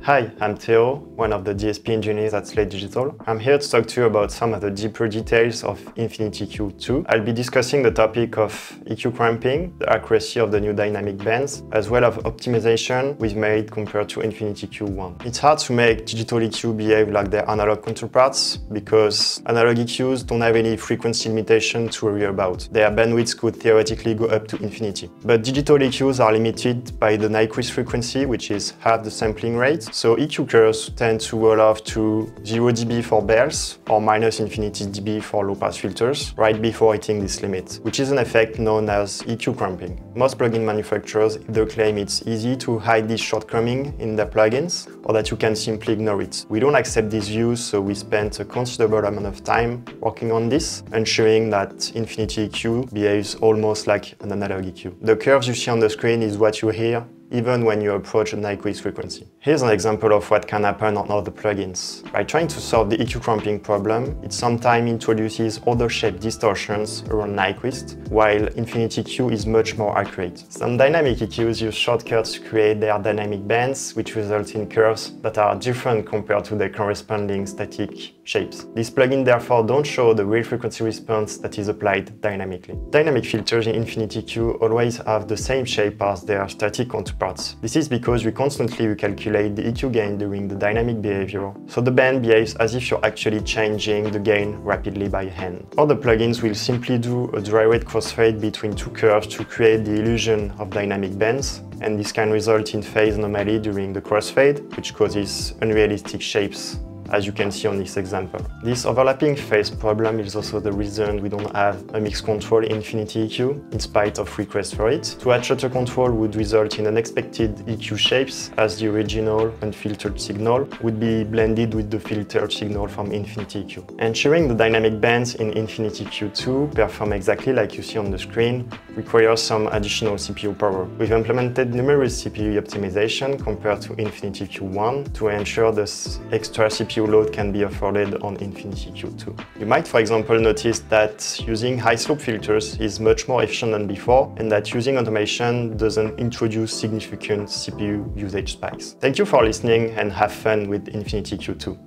Hi, I'm Theo, one of the DSP engineers at Slate Digital. I'm here to talk to you about some of the deeper details of Infinity EQ2. I'll be discussing the topic of EQ cramping, the accuracy of the new dynamic bands, as well as optimization we've made compared to Infinity EQ1. It's hard to make digital EQ behave like their analog counterparts because analog EQs don't have any frequency limitation to worry about. Their bandwidth could theoretically go up to infinity. But digital EQs are limited by the Nyquist frequency, which is half the sampling rate. So EQ curves tend to roll off to 0 dB for bells or minus infinity dB for low-pass filters right before hitting this limit, which is an effect known as EQ cramping. Most plugin manufacturers either claim it's easy to hide this shortcoming in their plugins or that you can simply ignore it. We don't accept these views, so we spent a considerable amount of time working on this, ensuring that Infinity EQ behaves almost like an analog EQ. The curves you see on the screen is what you hear even when you approach a Nyquist frequency. Here's an example of what can happen on other plugins. By trying to solve the EQ cramping problem, it sometimes introduces other shape distortions around Nyquist, while Infinity EQ is much more accurate. Some dynamic EQs use shortcuts to create their dynamic bands, which result in curves that are different compared to their corresponding static shapes. These plugins therefore don't show the real frequency response that is applied dynamically. Dynamic filters in Infinity EQ always have the same shape as their static counterparts. This is because we constantly recalculate the EQ gain during the dynamic behavior, so the band behaves as if you're actually changing the gain rapidly by hand. Other plugins will simply do a dry rate crossfade between two curves to create the illusion of dynamic bands, and this can result in phase anomaly during the crossfade, which causes unrealistic shapes, as you can see on this example. This overlapping phase problem is also the reason we don't have a mixed control Infinity EQ, in spite of requests for it. To add shutter control would result in unexpected EQ shapes, as the original unfiltered signal would be blended with the filtered signal from Infinity EQ. Ensuring the dynamic bands in Infinity EQ2 perform exactly like you see on the screen requires some additional CPU power. We've implemented numerous CPU optimization compared to Infinity EQ1 to ensure this extra CPU load can be afforded on Infinity EQ2. You might, for example, notice that using high slope filters is much more efficient than before, and that using automation doesn't introduce significant CPU usage spikes. Thank you for listening and have fun with Infinity EQ2.